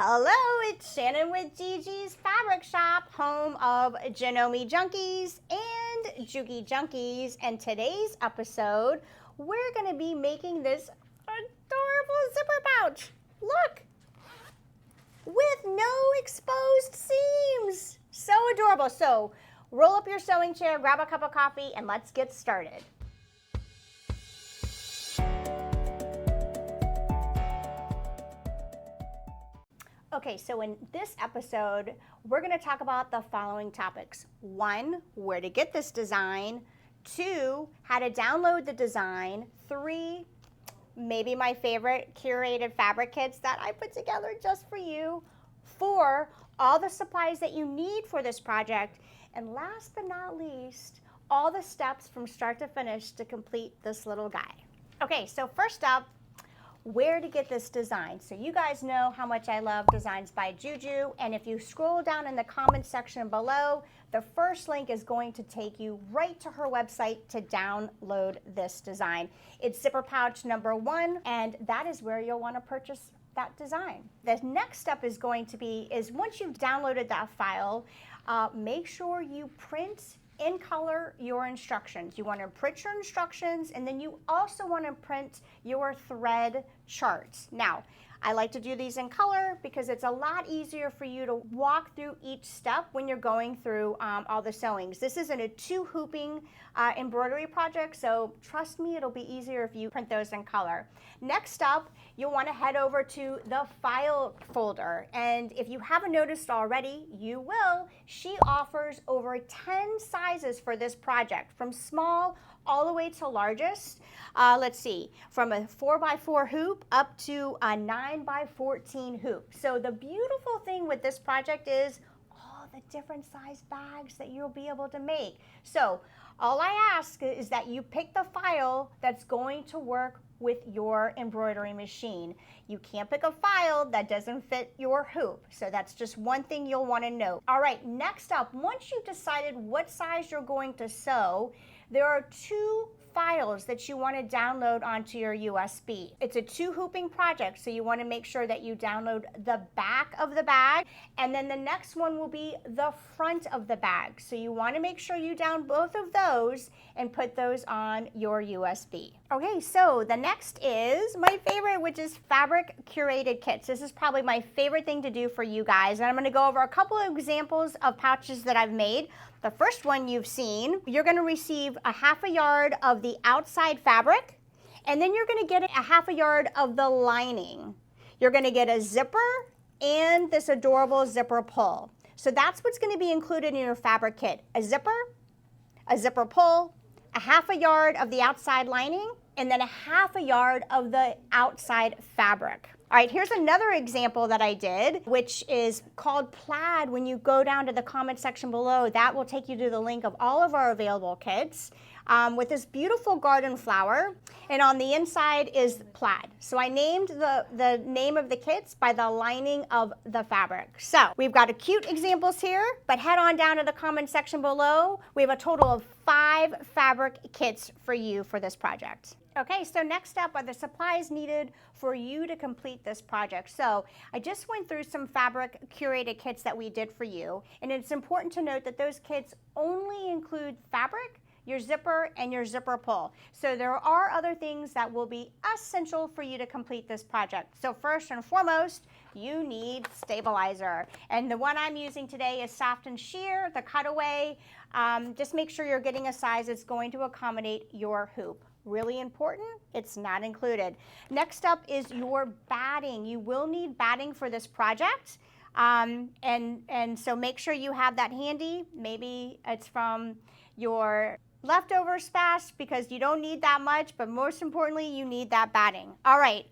Hello, it's Shannon with Gigi's Fabric Shop, home of Janome Junkies and JUKI Junkies. And today's episode, we're going to be making this adorable zipper pouch. Look, with no exposed seams. So adorable. So roll up your sewing chair, grab a cup of coffee, and let's get started. Okay, so in this episode, we're going to talk about the following topics. 1, where to get this design. 2, how to download the design. 3, maybe my favorite curated fabric kits that I put together just for you. 4, all the supplies that you need for this project. And last but not least, all the steps from start to finish to complete this little guy. Okay, so first up, where to get this design. So you guys know how much I love Designs by Juju, and if you scroll down in the comments section below, the first link is going to take you right to her website to download this design. It's zipper pouch number 1, and that is where you'll want to purchase that design. The next step is going to be, once you've downloaded that file, make sure you print in color your instructions. You want to print your instructions, and then you also want to print your thread charts. Now, I like to do these in color because it's a lot easier for you to walk through each step when you're going through all the sewings. This isn't a 2-hooping embroidery project, so trust me, it'll be easier if you print those in color. Next up, you'll want to head over to the file folder, and if you haven't noticed already, you will. She offers over 10 sizes for this project, from small all the way to largest. Let's see, from a 4x4 hoop up to a 9x14 hoop. So the beautiful thing with this project is all the different size bags that you'll be able to make. So all I ask is that you pick the file that's going to work with your embroidery machine. You can't pick a file that doesn't fit your hoop. So that's just one thing you'll want to note. All right, next up, once you've decided what size you're going to sew, there are 2 files that you want to download onto your USB. It's a 2-hooping project, so you want to make sure that you download the back of the bag, and then the next one will be the front of the bag. So you want to make sure you download both of those and put those on your USB. Okay, so the next is my favorite, which is fabric curated kits. This is probably my favorite thing to do for you guys, and I'm going to go over a couple of examples of pouches that I've made. The first one you've seen, you're going to receive a 1/2 yard of the outside fabric, and then you're going to get a 1/2 yard of the lining. You're going to get a zipper and this adorable zipper pull. So that's what's going to be included in your fabric kit: a zipper pull, a 1/2 yard of the outside lining, and then a 1/2 yard of the outside fabric. All right, here's another example that I did, which is called plaid. When you go down to the comment section below, that will take you to the link of all of our available kits with this beautiful garden flower, and on the inside is plaid. So I named the name of the kits by the lining of the fabric. So we've got cute examples here, but head on down to the comment section below. We have a total of 5 fabric kits for you for this project. Okay, so next up are the supplies needed for you to complete this project. So I just went through some fabric curated kits that we did for you, and it's important to note that those kits only include fabric, your zipper, and your zipper pull. So there are other things that will be essential for you to complete this project. So first and foremost, you need stabilizer. And the one I'm using today is Soft and Sheer, the cutaway. Just make sure you're getting a size that's going to accommodate your hoop. Really important, it's not included. Next up is your batting. You will need batting for this project. And so make sure you have that handy. Maybe it's from your leftover stash because you don't need that much, but most importantly, you need that batting. All right,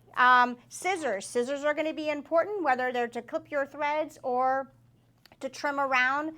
scissors. Scissors are going to be important, whether they're to clip your threads or to trim around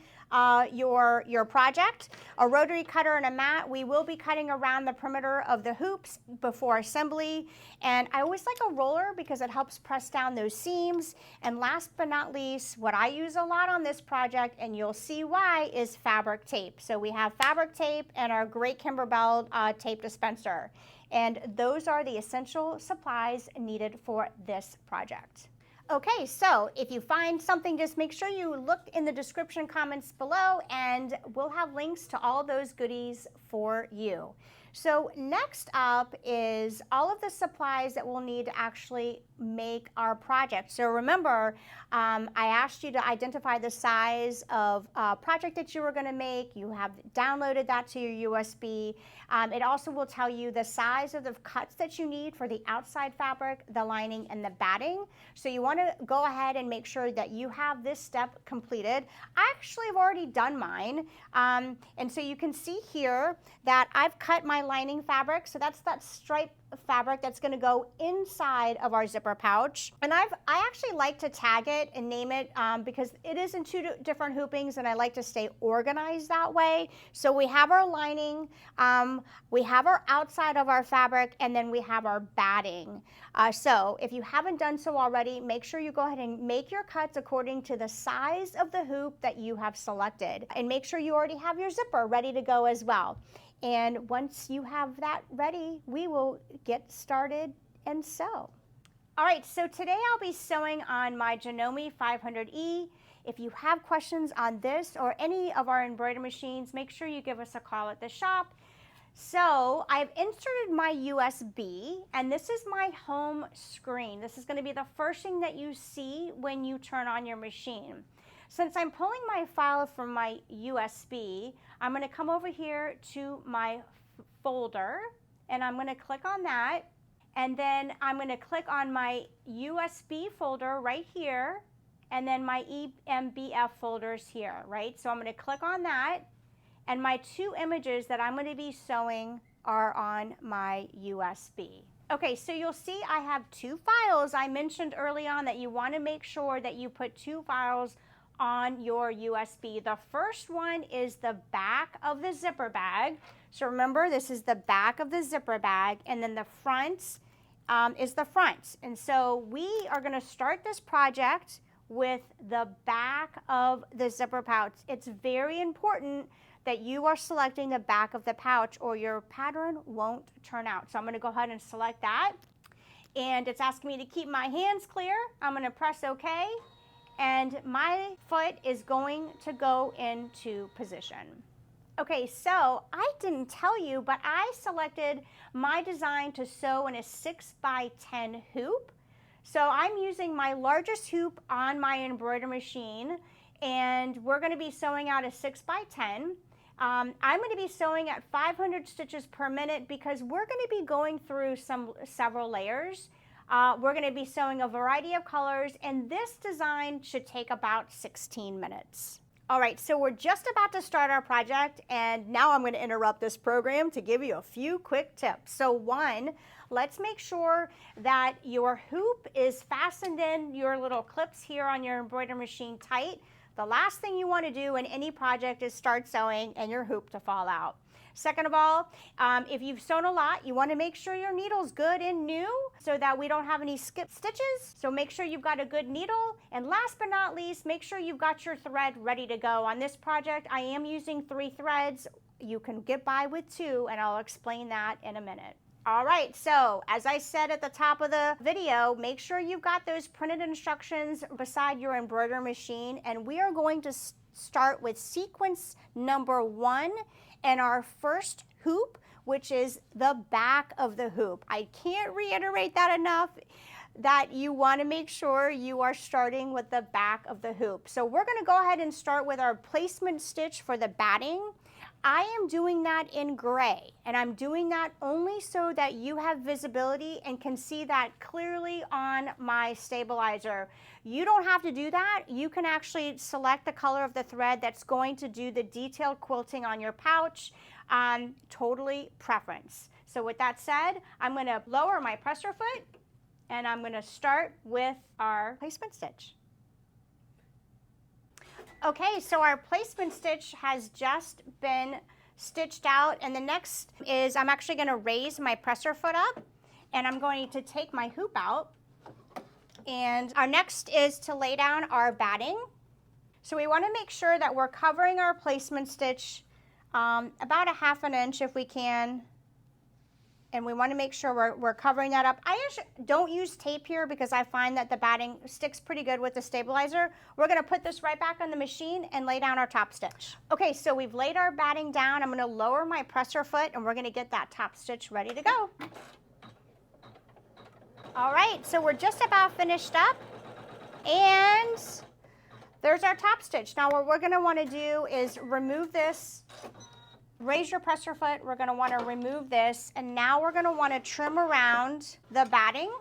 your project. A rotary cutter and a mat. We will be cutting around the perimeter of the hoops before assembly. And I always like a roller because it helps press down those seams. And last but not least, what I use a lot on this project, and you'll see why, is fabric tape. So we have fabric tape and our great Kimberbell tape dispenser. And those are the essential supplies needed for this project. Okay, so if you find something, just make sure you look in the description comments below, and we'll have links to all those goodies for you. So next up is all of the supplies that we'll need to actually make our project. So remember, I asked you to identify the size of project that you were going to make. You have downloaded that to your USB. It also will tell you the size of the cuts that you need for the outside fabric, the lining, and the batting. So you want to go ahead and make sure that you have this step completed. I actually have already done mine. And so you can see here that I've cut my lining fabric. So that's that stripe fabric that's going to go inside of our zipper pouch. And I actually like to tag it and name it because it is in two different hoopings, and I like to stay organized that way. So we have our lining, we have our outside of our fabric, and then we have our batting. So if you haven't done so already, make sure you go ahead and make your cuts according to the size of the hoop that you have selected, and make sure you already have your zipper ready to go as well. And once you have that ready, we will get started and sew. All right, so today I'll be sewing on my Janome 500E. If you have questions on this or any of our embroidery machines, make sure you give us a call at the shop. So I've inserted my USB, and this is my home screen. This is going to be the first thing that you see when you turn on your machine. Since I'm pulling my file from my USB, I'm going to come over here to my folder, and I'm going to click on that, and then I'm going to click on my USB folder right here, and then my EMBF folders here, right? So I'm going to click on that, and my two images that I'm going to be sewing are on my USB. Okay, so you'll see I have two files. I mentioned early on that you want to make sure that you put two files on your USB. The first one is the back of the zipper bag. So remember, this is the back of the zipper bag, and then the front is the front. And so we are going to start this project with the back of the zipper pouch. It's very important that you are selecting the back of the pouch, or your pattern won't turn out. So I'm going to go ahead and select that, and it's asking me to keep my hands clear. I'm going to press OK. And my foot is going to go into position. Okay, so I didn't tell you, but I selected my design to sew in a 6x10 hoop. So I'm using my largest hoop on my embroidery machine, and we're going to be sewing out a 6x10. I'm going to be sewing at 500 stitches per minute because we're going to be going through several layers. We're going to be sewing a variety of colors, and this design should take about 16 minutes. All right, so we're just about to start our project, and now I'm going to interrupt this program to give you a few quick tips. So one, let's make sure that your hoop is fastened in your little clips here on your embroidery machine tight. The last thing you want to do in any project is start sewing and your hoop to fall out. Second of all, if you've sewn a lot, you want to make sure your needle's good and new so that we don't have any skipped stitches. So make sure you've got a good needle. And last but not least, make sure you've got your thread ready to go. On this project, I am using 3 threads. You can get by with 2, and I'll explain that in a minute. All right, so as I said at the top of the video, make sure you've got those printed instructions beside your embroidery machine, and we are going to start with sequence number 1 and our first hoop, which is the back of the hoop. I can't reiterate that enough, that you want to make sure you are starting with the back of the hoop. So we're going to go ahead and start with our placement stitch for the batting. I am doing that in gray, and I'm doing that only so that you have visibility and can see that clearly on my stabilizer. You don't have to do that. You can actually select the color of the thread that's going to do the detailed quilting on your pouch, totally preference. So with that said, I'm going to lower my presser foot, and I'm going to start with our placement stitch. Okay, so our placement stitch has just been stitched out, and the next is I'm actually going to raise my presser foot up, and I'm going to take my hoop out. And our next is to lay down our batting. So we want to make sure that we're covering our placement stitch about a 1/2 inch if we can. And we want to make sure we're covering that up. I actually don't use tape here because I find that the batting sticks pretty good with the stabilizer. We're going to put this right back on the machine and lay down our top stitch. Okay, so we've laid our batting down. I'm going to lower my presser foot and we're going to get that top stitch ready to go. All right, so we're just about finished up, and there's our top stitch. Now what we're going to want to do is remove this. Raise your presser foot. We're going to want to remove this, and now we're going to want to trim around the batting,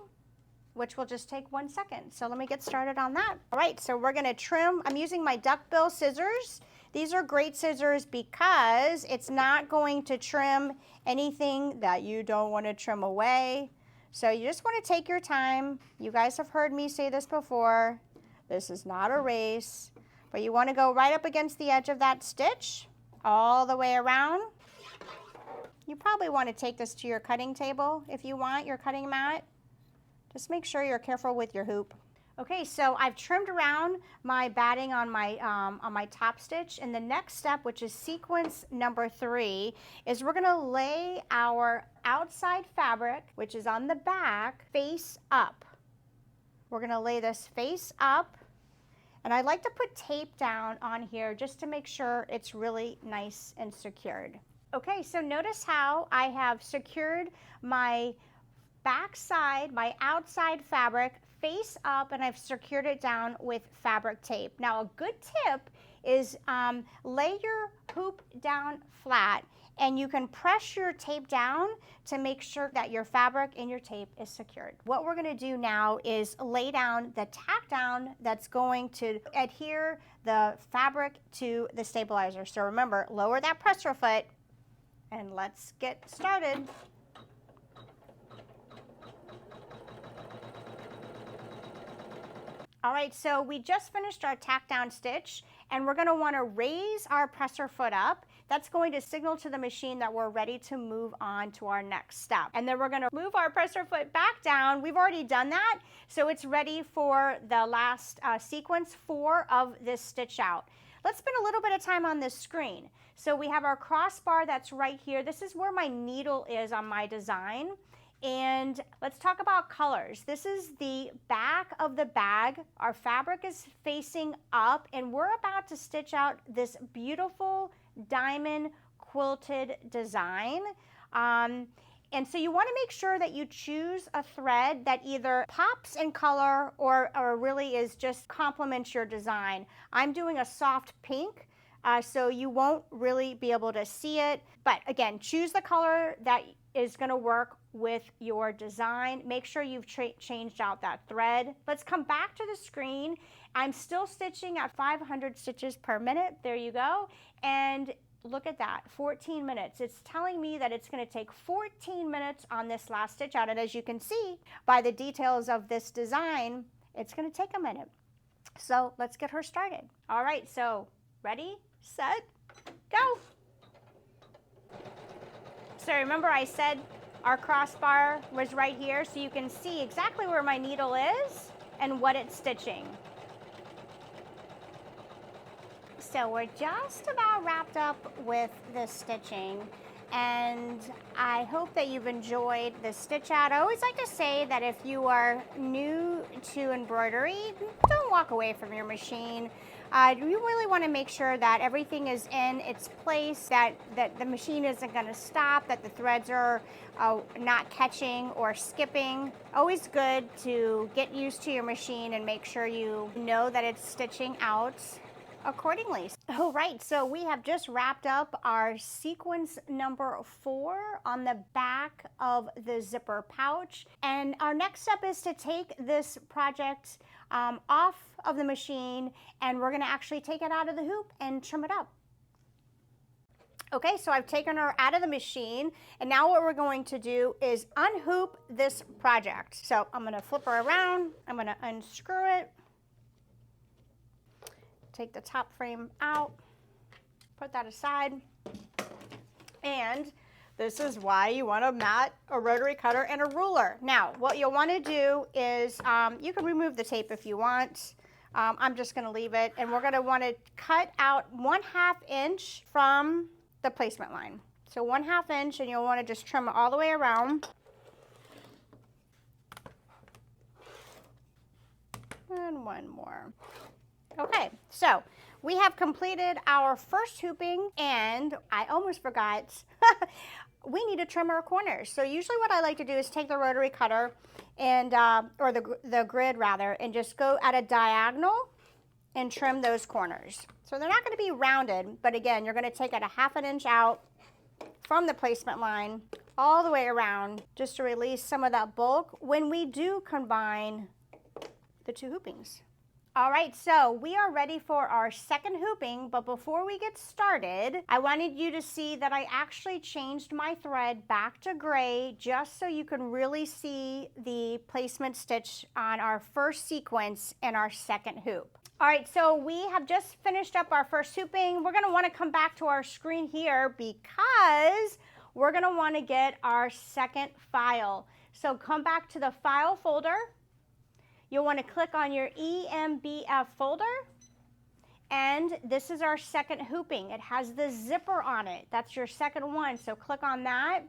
which will just take 1 second. So let me get started on that. All right, so we're going to trim. I'm using my duckbill scissors. These are great scissors because it's not going to trim anything that you don't want to trim away. So you just want to take your time. You guys have heard me say this before. This is not a race, but you want to go right up against the edge of that stitch, all the way around. You probably want to take this to your cutting table if you want, your cutting mat. Just make sure you're careful with your hoop. Okay, so I've trimmed around my batting on my top stitch, and the next step, which is sequence number 3, is we're gonna lay our outside fabric, which is on the back, face up. We're gonna lay this face up, and I like to put tape down on here just to make sure it's really nice and secured. Okay, so notice how I have secured my back side, my outside fabric, face up, and I've secured it down with fabric tape. Now a good tip is lay your hoop down flat, and you can press your tape down to make sure that your fabric and your tape is secured. What we're going to do now is lay down the tack down that's going to adhere the fabric to the stabilizer. So remember, lower that presser foot, and let's get started. All right, so we just finished our tack down stitch, and we're going to want to raise our presser foot up. That's going to signal to the machine that we're ready to move on to our next step. And then we're going to move our presser foot back down. We've already done that, so it's ready for the last sequence 4 of this stitch out. Let's spend a little bit of time on this screen. So we have our crossbar that's right here. This is where my needle is on my design. And let's talk about colors. This is the back of the bag. Our fabric is facing up, and we're about to stitch out this beautiful diamond quilted design. And so you want to make sure that you choose a thread that either pops in color or really is just complements your design. I'm doing a soft pink, so you won't really be able to see it. But again, choose the color that is going to work with your design. Make sure you've changed out that thread. Let's come back to the screen. I'm still stitching at 500 stitches per minute. There you go. And look at that, 14 minutes. It's telling me that it's going to take 14 minutes on this last stitch out. And as you can see by the details of this design, it's going to take a minute. So let's get her started. All right, so ready, set, go. So remember I said our crossbar was right here, so you can see exactly where my needle is and what it's stitching. So we're just about wrapped up with the stitching, and I hope that you've enjoyed the stitch out. I always like to say that if you are new to embroidery, don't walk away from your machine. You really want to make sure that everything is in its place, that the machine isn't going to stop, that the threads are not catching or skipping. Always good to get used to your machine and make sure you know that it's stitching out accordingly. All right, so we have just wrapped up our sequence number 4 on the back of the zipper pouch. And our next step is to take this project off of the machine, and we're going to actually take it out of the hoop and trim it up. Okay, so I've taken her out of the machine, and now what we're going to do is unhoop this project. So I'm going to flip her around, I'm going to unscrew it, take the top frame out, put that aside, and this is why you want a mat, a rotary cutter, and a ruler. Now, what you'll want to do is, you can remove the tape if you want. I'm just going to leave it, and we're going to want to cut out 1/2 inch from the placement line. So 1/2 inch, and you'll want to just trim it all the way around. And one more. Okay, so we have completed our first hooping, and I almost forgot, we need to trim our corners. So usually what I like to do is take the rotary cutter and, or the grid rather, and just go at a diagonal and trim those corners. So they're not going to be rounded, but again, you're going to take it 1/2 inch out from the placement line all the way around just to release some of that bulk when we do combine the two hoopings. All right, so we are ready for our second hooping, but before we get started, I wanted you to see that I actually changed my thread back to gray just so you can really see the placement stitch on our first sequence in our second hoop. All right, so we have just finished up our first hooping. We're gonna wanna come back to our screen here because we're gonna wanna get our second file. So come back to the file folder. You'll want to click on your EMBF folder, and this is our second hooping. It has the zipper on it. That's your second one, so click on that.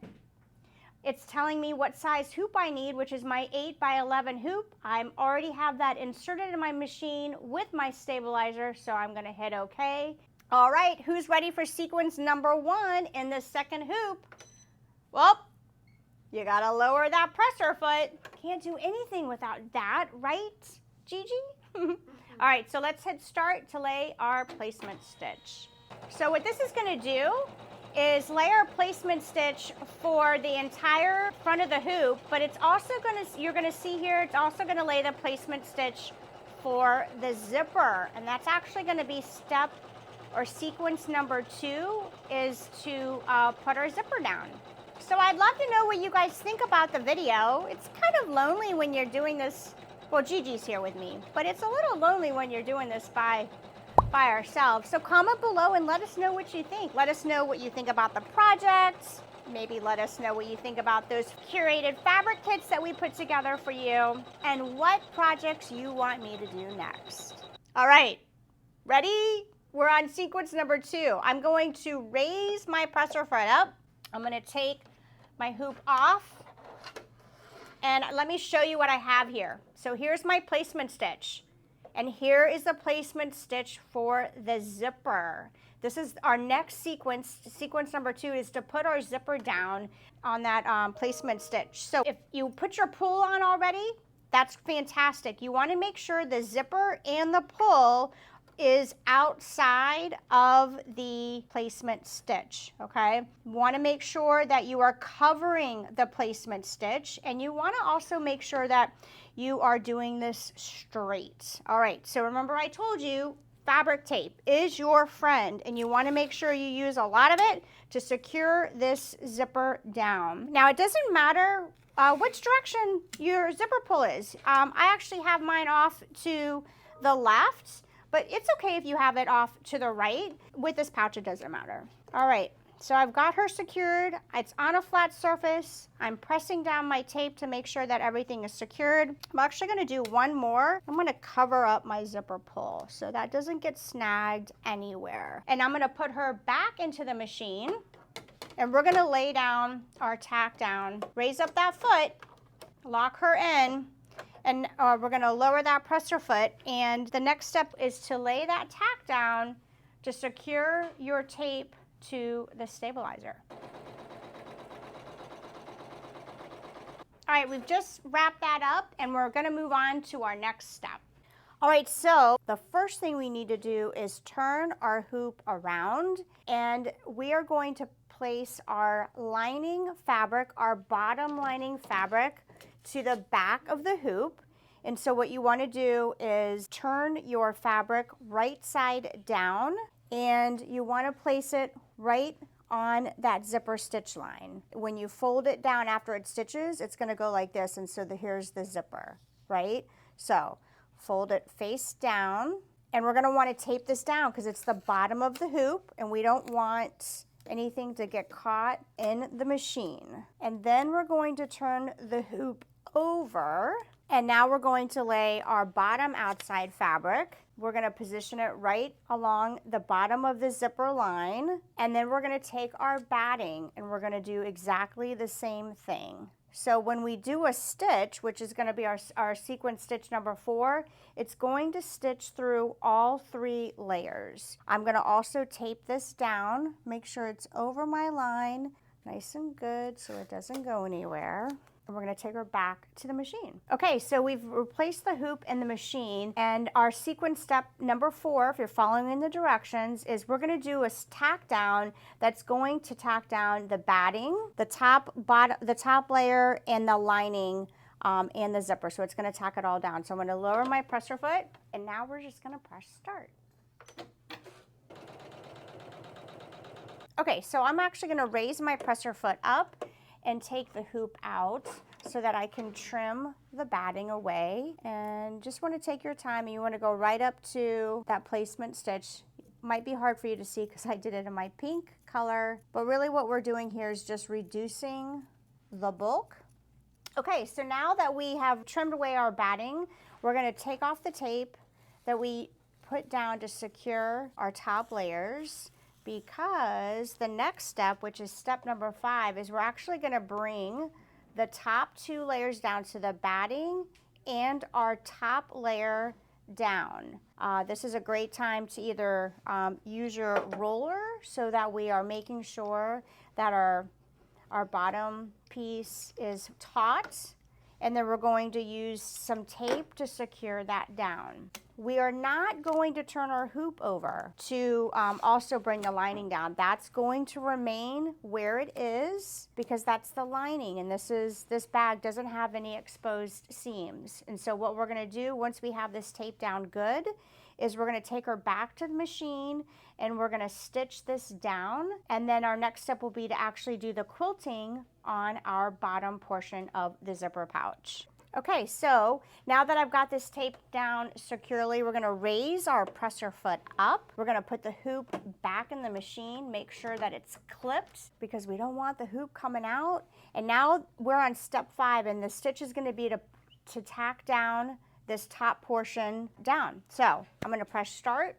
It's telling me what size hoop I need, which is my 8 by 11 hoop. I already have that inserted in my machine with my stabilizer, so I'm going to hit OK. All right, who's ready for sequence number 1 in the second hoop? Well, you gotta lower that presser foot. Can't do anything without that, right, Gigi? All right, so let's hit start to lay our placement stitch. So what this is gonna do is lay our placement stitch for the entire front of the hoop, but it's also gonna, you're gonna see here, it's also gonna lay the placement stitch for the zipper. And that's actually gonna be step or sequence number 2 is to put our zipper down. So I'd love to know what you guys think about the video. It's kind of lonely when you're doing this. Well, Gigi's here with me, but it's a little lonely when you're doing this by ourselves. So comment below and let us know what you think. Let us know what you think about the project. Maybe let us know what you think about those curated fabric kits that we put together for you and what projects you want me to do next. All right, ready? We're on sequence number 2. I'm going to raise my presser foot up. I'm going to take my hoop off, and let me show you what I have here. So here's my placement stitch, and here is the placement stitch for the zipper. This is our next sequence. Sequence number 2 is to put our zipper down on that placement stitch. So if you put your pull on already, that's fantastic. You want to make sure the zipper and the pull is outside of the placement stitch, okay? You want to make sure that you are covering the placement stitch, and you want to also make sure that you are doing this straight. All right, so remember I told you fabric tape is your friend, and you want to make sure you use a lot of it to secure this zipper down. Now, it doesn't matter which direction your zipper pull is. I actually have mine off to the left, but it's okay if you have it off to the right. With this pouch, it doesn't matter. All right, so I've got her secured. It's on a flat surface. I'm pressing down my tape to make sure that everything is secured. I'm actually gonna do one more. I'm gonna cover up my zipper pull so that doesn't get snagged anywhere. And I'm gonna put her back into the machine, and we're gonna lay down our tack down, raise up that foot, lock her in, and we're going to lower that presser foot, and the next step is to lay that tack down to secure your tape to the stabilizer. All right, we've just wrapped that up, and we're going to move on to our next step. All right, so the first thing we need to do is turn our hoop around, and we are going to place our lining fabric, our bottom lining fabric, to the back of the hoop. And so what you want to do is turn your fabric right side down, and you want to place it right on that zipper stitch line. When you fold it down after it stitches, it's going to go like this, and so here's the zipper, right? So fold it face down, and we're going to want to tape this down because it's the bottom of the hoop, and we don't want anything to get caught in the machine. And then we're going to turn the hoop over, And now we're going to lay our bottom outside fabric. We're going to position it right along the bottom of the zipper line. And then we're going to take our batting and we're going to do exactly the same thing. So when we do a stitch, which is going to be our sequence stitch number 4, it's going to stitch through all 3 layers. I'm going to also tape this down, make sure it's over my line, nice and good so it doesn't go anywhere. And we're going to take her back to the machine. Okay, so we've replaced the hoop in the machine, and our sequence step number 4, if you're following in the directions, is we're going to do a tack down that's going to tack down the batting, the top layer, and the lining, and the zipper. So it's going to tack it all down. So I'm going to lower my presser foot, and now we're just going to press start. Okay, so I'm actually going to raise my presser foot up and take the hoop out so that I can trim the batting away. And just want to take your time, and you want to go right up to that placement stitch. Might be hard for you to see because I did it in my pink color, but really what we're doing here is just reducing the bulk. Okay, so now that we have trimmed away our batting, we're going to take off the tape that we put down to secure our top layers, because the next step, which is step number 5, is we're actually going to bring the top 2 layers down to the batting and our top layer down. This is a great time to either use your roller so that we are making sure that our bottom piece is taut, and then we're going to use some tape to secure that down. We are not going to turn our hoop over to also bring the lining down. That's going to remain where it is because that's the lining, and this bag doesn't have any exposed seams. And so what we're going to do once we have this tape down good is we're going to take her back to the machine and we're going to stitch this down, and then our next step will be to actually do the quilting on our bottom portion of the zipper pouch. Okay, so now that I've got this taped down securely, we're going to raise our presser foot up. We're going to put the hoop back in the machine, make sure that it's clipped because we don't want the hoop coming out. And now we're on step 5, and the stitch is going to be to tack down this top portion down. So I'm going to press start.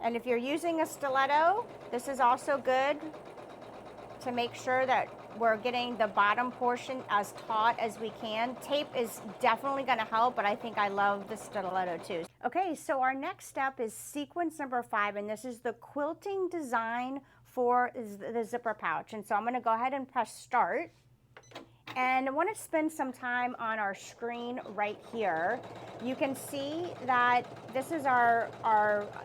And if you're using a stiletto, this is also good to make sure that we're getting the bottom portion as taut as we can. Tape is definitely going to help, but I think I love the stiletto too. Okay, so our next step is sequence number 5, and this is the quilting design for the zipper pouch. And so I'm going to go ahead and press start. And I want to spend some time on our screen right here. You can see that this is our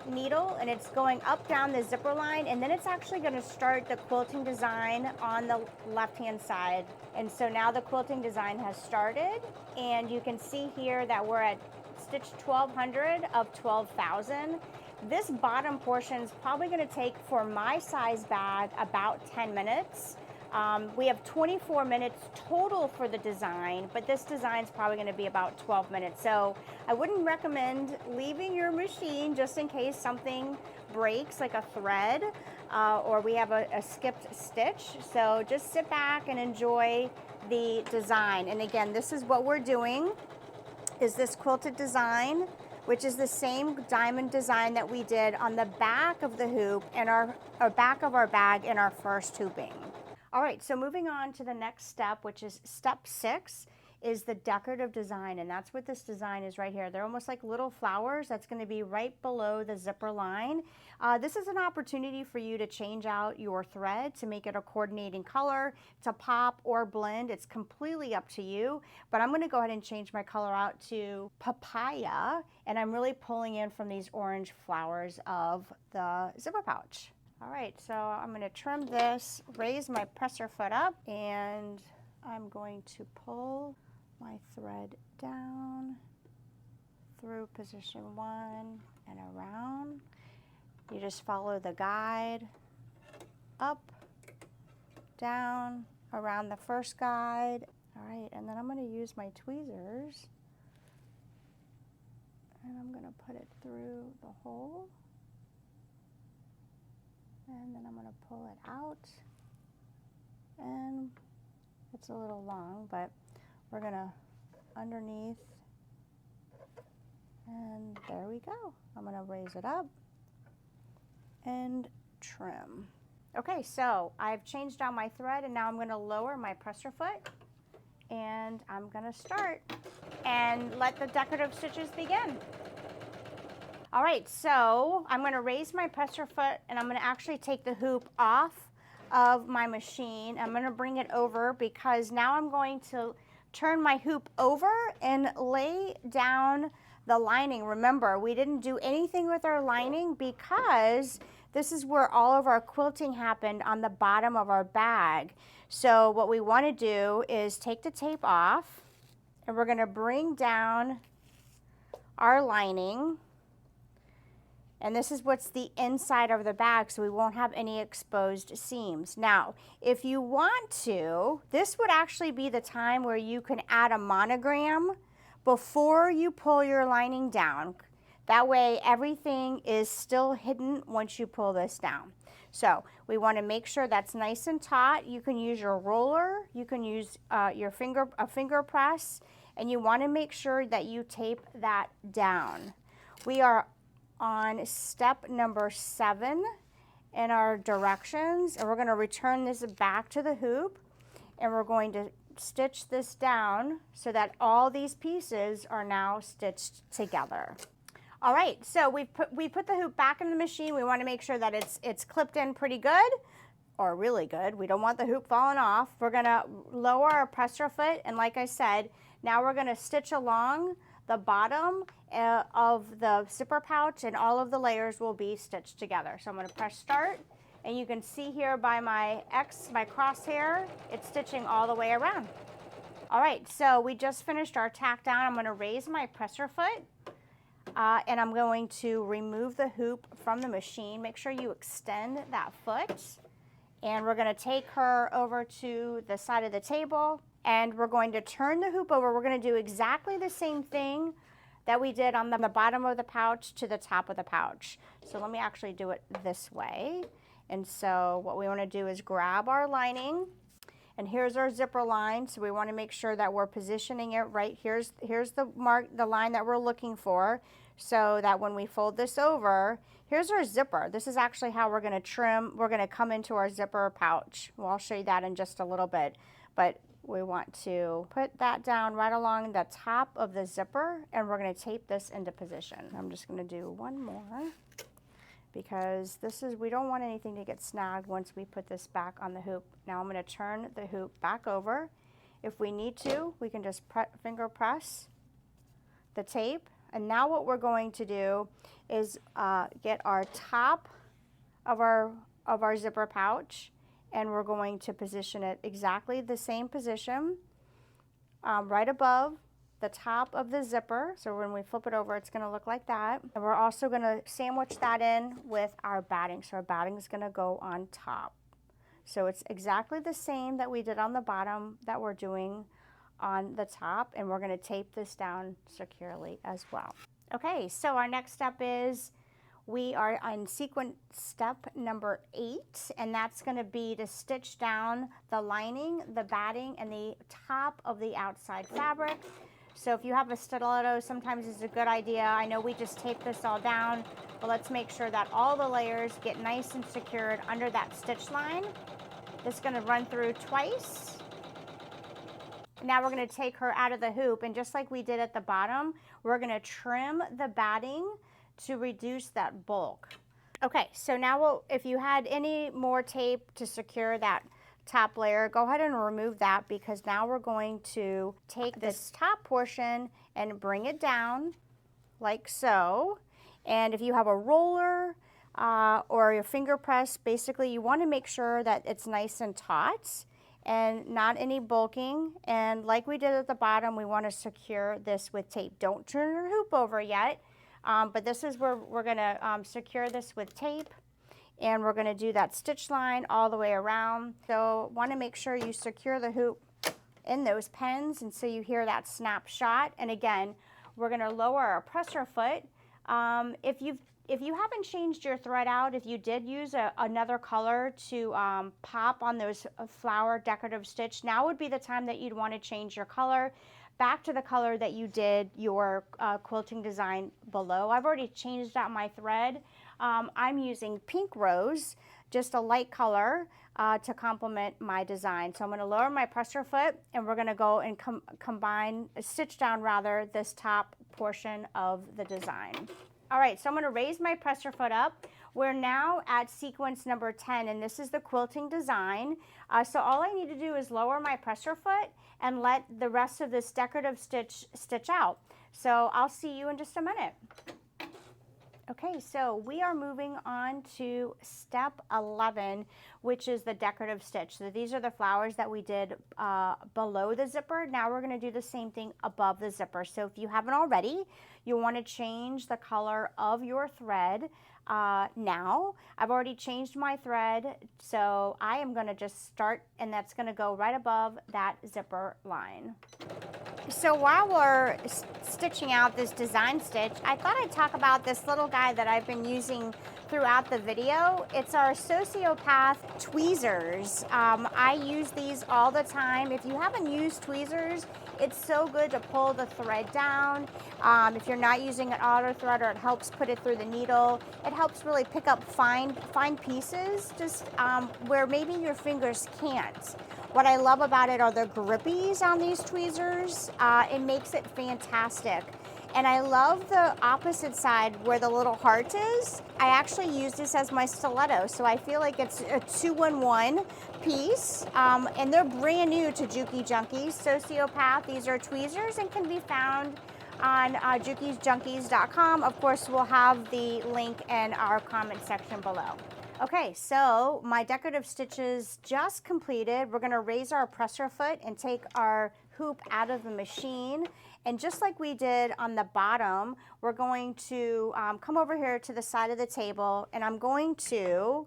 needle, and it's going up down the zipper line, and then it's actually going to start the quilting design on the left-hand side. And so now the quilting design has started, and you can see here that we're at stitch 1200 of 12,000. This bottom portion is probably going to take, for my size bag, about 10 minutes. We have 24 minutes total for the design, but this design is probably going to be about 12 minutes. So I wouldn't recommend leaving your machine just in case something breaks, like a thread, or we have a skipped stitch. So just sit back and enjoy the design. And again, this is what we're doing, is this quilted design, which is the same diamond design that we did on the back of the hoop and our back of our bag in our first hooping. All right, so moving on to the next step, which is step 6, is the decorative design, and that's what this design is right here. They're almost like little flowers. That's going to be right below the zipper line. This is an opportunity for you to change out your thread to make it a coordinating color, to pop or blend. It's completely up to you, but I'm going to go ahead and change my color out to papaya, and I'm really pulling in from these orange flowers of the zipper pouch. All right, so I'm going to trim this, raise my presser foot up, and I'm going to pull my thread down through position 1 and around. You just follow the guide up, down, around the first guide. All right, and then I'm going to use my tweezers, and I'm going to put it through the hole. And then I'm going to pull it out, and it's a little long, but we're going to underneath. And there we go. I'm going to raise it up and trim. Okay, so I've changed down my thread and now I'm going to lower my presser foot and I'm going to start and let the decorative stitches begin. All right, so I'm going to raise my presser foot and I'm going to actually take the hoop off of my machine. I'm going to bring it over because now I'm going to turn my hoop over and lay down the lining. Remember, we didn't do anything with our lining because this is where all of our quilting happened, on the bottom of our bag. So what we want to do is take the tape off and we're going to bring down our lining. And this is what's the inside of the bag, so we won't have any exposed seams. Now, if you want to, this would actually be the time where you can add a monogram before you pull your lining down. That way, everything is still hidden once you pull this down. So we want to make sure that's nice and taut. You can use your roller, you can use a finger press, and you want to make sure that you tape that down. We are on step number 7 in our directions, and we're going to return this back to the hoop, and we're going to stitch this down so that all these pieces are now stitched together. All right, so we put the hoop back in the machine. We want to make sure that it's clipped in pretty good, or really good. We don't want the hoop falling off. We're going to lower our presser foot, and like I said, now we're going to stitch along the bottom of the zipper pouch, and all of the layers will be stitched together. So I'm going to press start, and you can see here by my crosshair, it's stitching all the way around. All right, so we just finished our tack down. I'm going to raise my presser foot, and I'm going to remove the hoop from the machine. Make sure you extend that foot, and we're going to take her over to the side of the table, and we're going to turn the hoop over. We're going to do exactly the same thing that we did on the bottom of the pouch to the top of the pouch. So let me actually do it this way. And so what we want to do is grab our lining, and here's our zipper line. So we want to make sure that we're positioning it right. Here's the line that we're looking for, so that when we fold this over, here's our zipper. This is actually how we're going to trim. We're going to come into our zipper pouch. Well, I'll show you that in just a little bit, but we want to put that down right along the top of the zipper, and we're going to tape this into position. I'm just going to do one more because we don't want anything to get snagged once we put this back on the hoop. Now I'm going to turn the hoop back over. If we need to, we can just finger press the tape. And now what we're going to do is get our top of our zipper pouch, and we're going to position it exactly the same position right above the top of the zipper. So when we flip it over, it's going to look like that. And we're also going to sandwich that in with our batting. So our batting is going to go on top. So it's exactly the same that we did on the bottom that we're doing on the top, and we're going to tape this down securely as well. Okay, so our next step is we are on sequence step number 8, and that's going to be to stitch down the lining, the batting, and the top of the outside fabric. So if you have a stiletto, sometimes it's a good idea. I know we just tape this all down, but let's make sure that all the layers get nice and secured under that stitch line. This is going to run through twice. Now we're going to take her out of the hoop, and just like we did at the bottom, we're going to trim the batting to reduce that bulk. Okay, so now if you had any more tape to secure that top layer, go ahead and remove that, because now we're going to take this top portion and bring it down like so. And if you have a roller or your finger press, basically you want to make sure that it's nice and taut and not any bulking. And like we did at the bottom, we want to secure this with tape. Don't turn your hoop over yet, but this is where we're going to secure this with tape, and we're going to do that stitch line all the way around. So want to make sure you secure the hoop in those pins, and so you hear that snap shot. And again, we're going to lower our presser foot. If you haven't changed your thread out, if you did use another color to pop on those flower decorative stitch, now would be the time that you'd want to change your color. back to the color that you did your quilting design below. I've already changed out my thread. I'm using pink rose, just a light color to complement my design. So I'm going to lower my presser foot, and we're going to go and stitch down rather, this top portion of the design. All right, so I'm going to raise my presser foot up. We're now at sequence number 10, and this is the quilting design. So all I need to do is lower my presser foot and let the rest of this decorative stitch out. So I'll see you in just a minute. Okay, so we are moving on to step 11, which is the decorative stitch. So these are the flowers that we did below the zipper. Now we're going to do the same thing above the zipper. So if you haven't already, you want to change the color of your thread now. I've already changed my thread, so I am going to just start, and that's going to go right above that zipper line. So while we're stitching out this design stitch, I thought I'd talk about this little guy that I've been using throughout the video. It's our Sociopath tweezers. I use these all the time. If you haven't used tweezers, it's so good to pull the thread down. If you're not using an auto threader, it helps put it through the needle. It helps really pick up fine pieces, just where maybe your fingers can't. What I love about it are the grippies on these tweezers. It makes it fantastic. And I love the opposite side where the little heart is. I actually use this as my stiletto, so I feel like it's a 2-in-1 piece. And they're brand new to JUKI Junkies. Sociopath, these are tweezers and can be found on junkies.com. Of course, we'll have the link in our comment section below. Okay, so my decorative stitches just completed. We're going to raise our presser foot and take our hoop out of the machine. And just like we did on the bottom, we're going to come over here to the side of the table, and I'm going to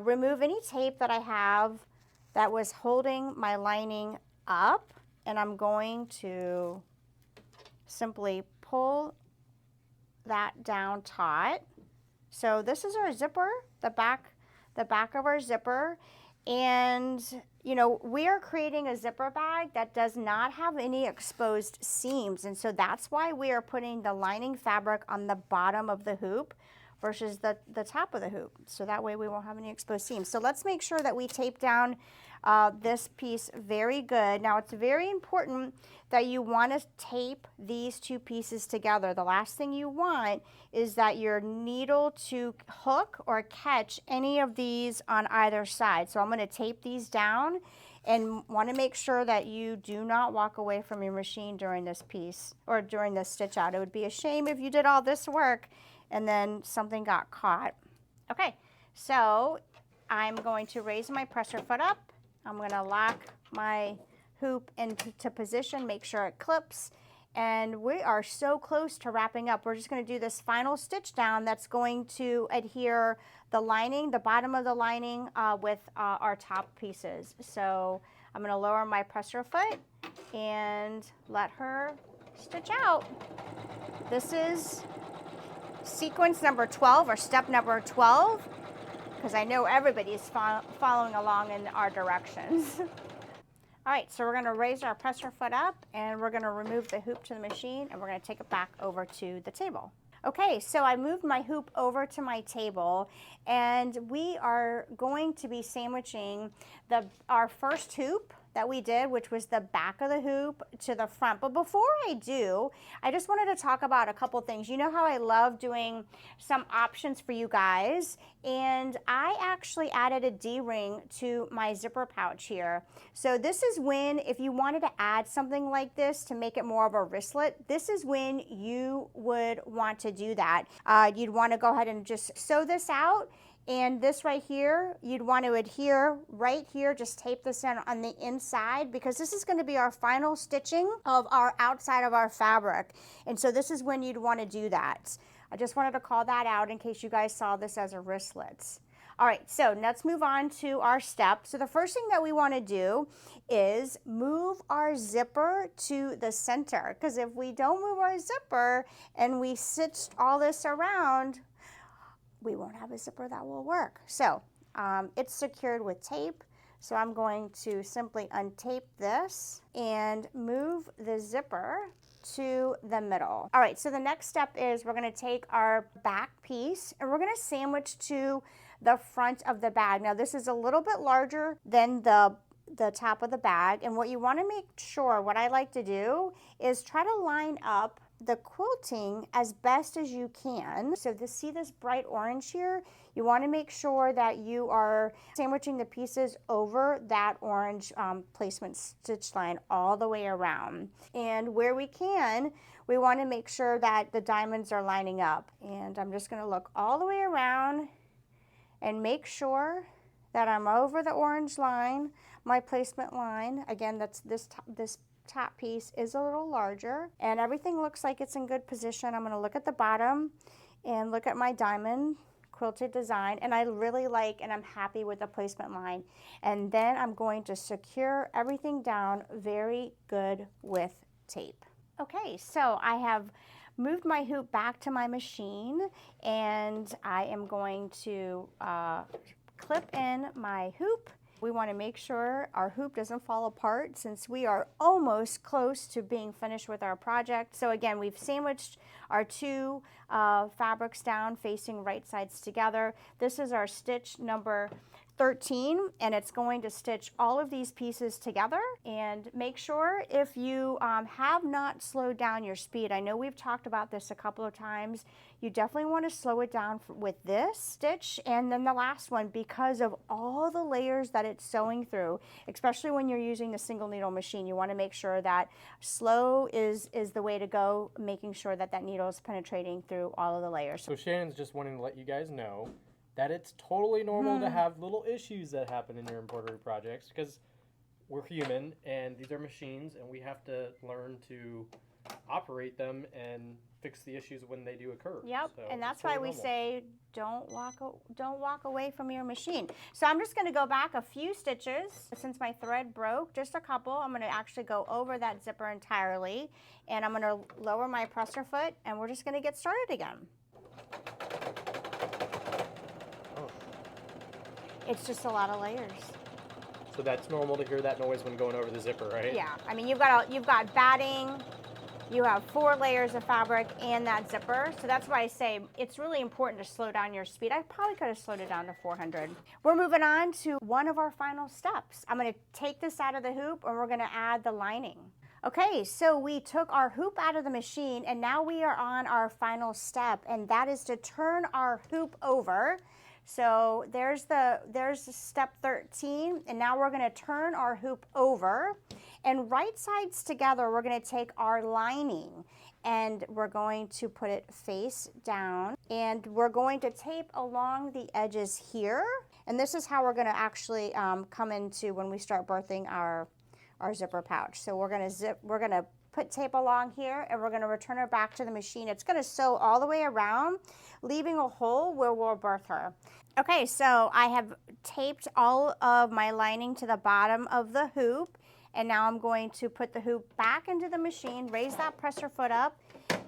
remove any tape that I have that was holding my lining up, and I'm going to simply pull that down taut. So this is our zipper, the back of our zipper, and you know, we are creating a zipper bag that does not have any exposed seams, and so that's why we are putting the lining fabric on the bottom of the hoop versus the top of the hoop, so that way we won't have any exposed seams. So let's make sure that we tape down this piece very good. Now it's very important that you want to tape these two pieces together. The last thing you want is that your needle to hook or catch any of these on either side. So I'm going to tape these down and want to make sure that you do not walk away from your machine during this piece or during this stitch out. It would be a shame if you did all this work and then something got caught. Okay, so I'm going to raise my presser foot up. I'm going to lock my hoop into position, make sure it clips, and we are so close to wrapping up. We're just going to do this final stitch down that's going to adhere the lining, the bottom of the lining with our top pieces. So I'm going to lower my presser foot and let her stitch out. This is sequence number 12 or step number 12. Because I know everybody's following along in our directions. All right, so we're going to raise our presser foot up, and we're going to remove the hoop to the machine, and we're going to take it back over to the table. Okay, so I moved my hoop over to my table, and we are going to be sandwiching our first hoop that we did, which was the back of the hoop to the front. But before I do, I just wanted to talk about a couple things. You know how I love doing some options for you guys, and I actually added a D-ring to my zipper pouch here. So this is when, if you wanted to add something like this to make it more of a wristlet, this is when you would want to do that. You'd want to go ahead and just sew this out. And this right here, you'd want to adhere right here, just tape this in on the inside, because this is going to be our final stitching of our outside of our fabric. And so this is when you'd want to do that. I just wanted to call that out in case you guys saw this as a wristlet. All right, so let's move on to our step. So the first thing that we want to do is move our zipper to the center, because if we don't move our zipper and we stitched all this around, we won't have a zipper that will work. So it's secured with tape. So I'm going to simply untape this and move the zipper to the middle. All right, so the next step is we're gonna take our back piece and we're gonna sandwich to the front of the bag. Now this is a little bit larger than the top of the bag, and what you wanna make sure, what I like to do is try to line up the quilting as best as you can. So see this bright orange here? You want to make sure that you are sandwiching the pieces over that orange placement stitch line all the way around. And where we can, we want to make sure that the diamonds are lining up. And I'm just going to look all the way around and make sure that I'm over the orange line, my placement line. Again, that's this top piece is a little larger, and everything looks like it's in good position. I'm going to look at the bottom and look at my diamond quilted design, and I really like and I'm happy with the placement line. And then I'm going to secure everything down very good with tape. Okay, so I have moved my hoop back to my machine, and I am going to clip in my hoop. We want to make sure our hoop doesn't fall apart since we are almost close to being finished with our project. So again, we've sandwiched our two fabrics down facing right sides together. This is our stitch number 13, and it's going to stitch all of these pieces together. And make sure if you have not slowed down your speed, I know we've talked about this a couple of times, you definitely want to slow it down with this stitch and then the last one, because of all the layers that it's sewing through, especially when you're using the single needle machine. You want to make sure that slow is the way to go, making sure that that needle is penetrating through all of the layers. So Shannon's just wanting to let you guys know that it's totally normal to have little issues that happen in your embroidery projects, because we're human and these are machines and we have to learn to operate them and fix the issues when they do occur. Yep, so and that's why we say don't walk away from your machine. So I'm just going to go back a few stitches. Since my thread broke, just a couple, I'm going to actually go over that zipper entirely, and I'm going to lower my presser foot, and we're just going to get started again. It's just a lot of layers. So that's normal to hear that noise when going over the zipper, right? Yeah, I mean, you've got batting, you have 4 layers of fabric and that zipper. So that's why I say it's really important to slow down your speed. I probably could have slowed it down to 400. We're moving on to one of our final steps. I'm going to take this out of the hoop and we're going to add the lining. Okay, so we took our hoop out of the machine and now we are on our final step, and that is to turn our hoop over. So there's step 13, and now we're going to turn our hoop over, and right sides together we're going to take our lining and we're going to put it face down, and we're going to tape along the edges here, and this is how we're going to actually come into when we start birthing our zipper pouch. So we're going to put tape along here, and we're going to return her back to the machine. It's going to sew all the way around, leaving a hole where we'll birth her. Okay, so I have taped all of my lining to the bottom of the hoop, and now I'm going to put the hoop back into the machine, raise that presser foot up,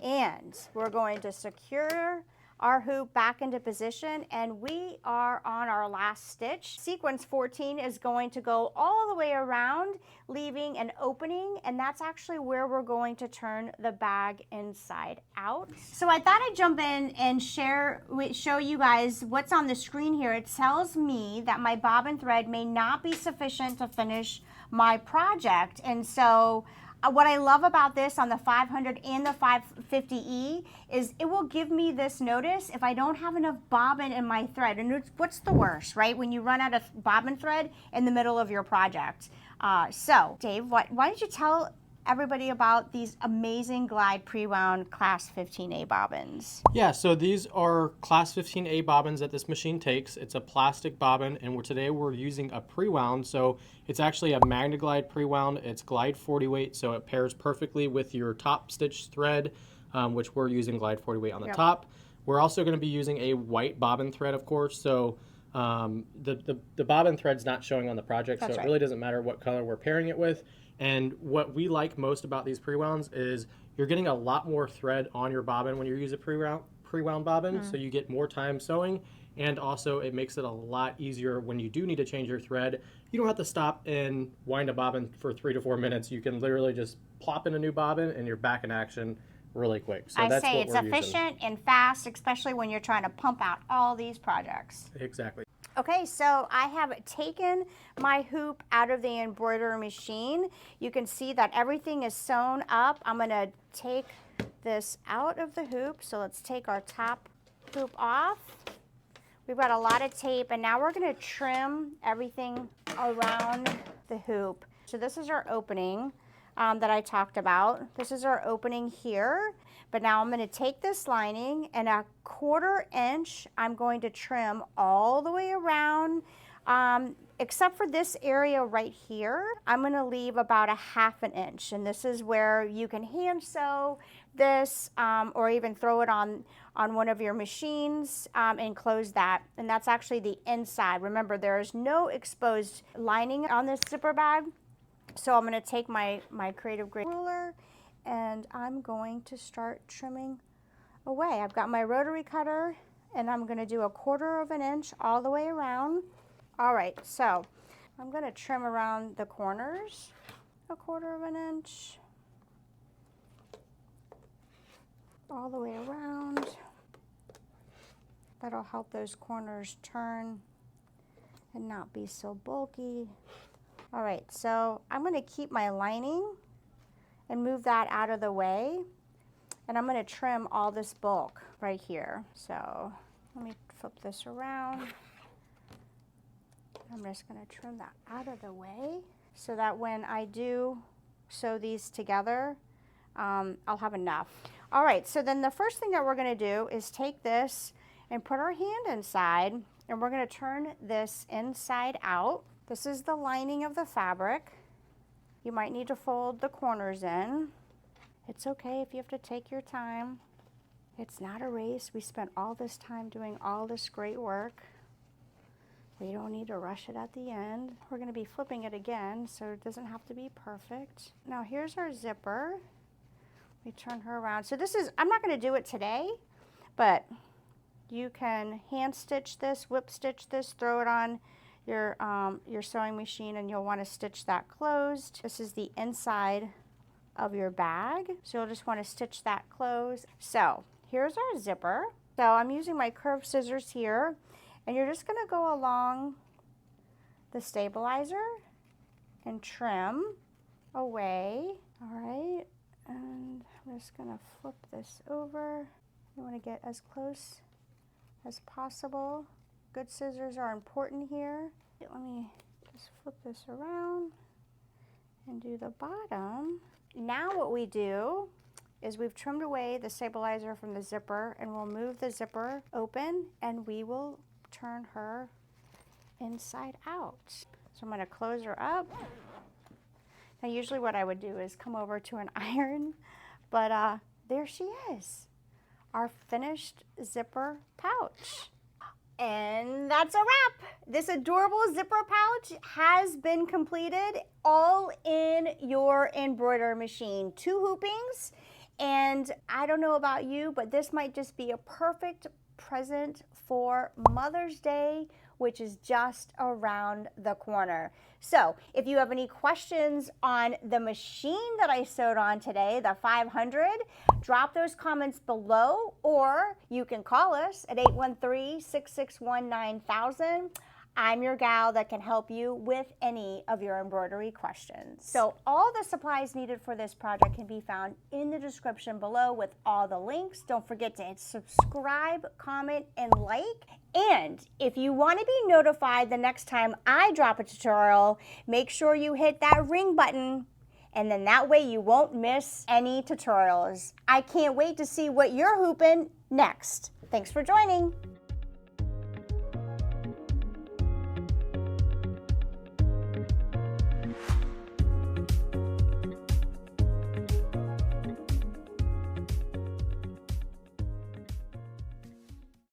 and we're going to secure our hoop back into position, and we are on our last stitch. Sequence 14 is going to go all the way around, leaving an opening, and that's actually where we're going to turn the bag inside out. So I thought I'd jump in and show you guys what's on the screen here. It tells me that my bobbin thread may not be sufficient to finish my project, and so what I love about this on the 500 and the 550E is it will give me this notice if I don't have enough bobbin in my thread. And what's the worst, right? When you run out of bobbin thread in the middle of your project. So, Dave, why don't you tell everybody about these amazing Glide pre-wound Class 15A bobbins? Yeah, so these are Class 15A bobbins that this machine takes. It's a plastic bobbin, and today we're using a pre-wound. So it's actually a MagnaGlide pre-wound. It's Glide 40 weight, so it pairs perfectly with your top stitch thread, which we're using Glide 40 weight on the top. We're also going to be using a white bobbin thread, of course. So the bobbin thread's not showing on the project, so it really doesn't matter what color we're pairing it with. And what we like most about these pre-wounds is you're getting a lot more thread on your bobbin when you use a pre-wound bobbin, so you get more time sewing, and also it makes it a lot easier when you do need to change your thread. You don't have to stop and wind a bobbin for 3 to 4 minutes. You can literally just plop in a new bobbin and you're back in action really quick. So I say it's efficient and fast, especially when you're trying to pump out all these projects. Exactly. Okay, so I have taken my hoop out of the embroidery machine. You can see that everything is sewn up. I'm gonna take this out of the hoop. So let's take our top hoop off. We've got a lot of tape, and now we're gonna trim everything around the hoop. So this is our opening that I talked about. This is our opening here. But now I'm going to take this lining and a 1/4 inch, I'm going to trim all the way around, except for this area right here. I'm going to leave about a 1/2 inch, and this is where you can hand sew this or even throw it on one of your machines and close that. And that's actually the inside. Remember, there is no exposed lining on this zipper bag. So I'm going to take my creative grade ruler, and I'm going to start trimming away. I've got my rotary cutter, and I'm going to do a 1/4 inch all the way around. All right, so I'm going to trim around the corners, a 1/4 inch, all the way around. That'll help those corners turn and not be so bulky. All right, so I'm going to keep my lining and move that out of the way, and I'm going to trim all this bulk right here. So let me flip this around. I'm just going to trim that out of the way so that when I do sew these together, I'll have enough. All right, so then the first thing that we're going to do is take this and put our hand inside, and we're going to turn this inside out. This is the lining of the fabric. You might need to fold the corners in. It's okay if you have to take your time. It's not a race. We spent all this time doing all this great work. We don't need to rush it at the end. We're going to be flipping it again, so it doesn't have to be perfect. Now here's our zipper. We turn her around. So this is, I'm not going to do it today, but you can hand stitch this, whip stitch this, throw it on your sewing machine, and you'll want to stitch that closed. This is the inside of your bag, so you'll just want to stitch that closed. So here's our zipper. So I'm using my curved scissors here, and you're just going to go along the stabilizer and trim away. All right, and I'm just going to flip this over. You want to get as close as possible. Good scissors are important here. Let me just flip this around and do the bottom. Now what we do is we've trimmed away the stabilizer from the zipper, and we'll move the zipper open, and we will turn her inside out. So I'm going to close her up. Now usually what I would do is come over to an iron, but there she is, our finished zipper pouch. And that's a wrap. This adorable zipper pouch has been completed, all in your embroidery machine. 2 hoopings, and I don't know about you, but this might just be a perfect present for Mother's Day, which is just around the corner. So if you have any questions on the machine that I sewed on today, the 500, drop those comments below, or you can call us at 813-661-9000. I'm your gal that can help you with any of your embroidery questions. So all the supplies needed for this project can be found in the description below with all the links. Don't forget to subscribe, comment, and like. And if you want to be notified the next time I drop a tutorial, make sure you hit that ring button, and then that way you won't miss any tutorials. I can't wait to see what you're hooping next. Thanks for joining.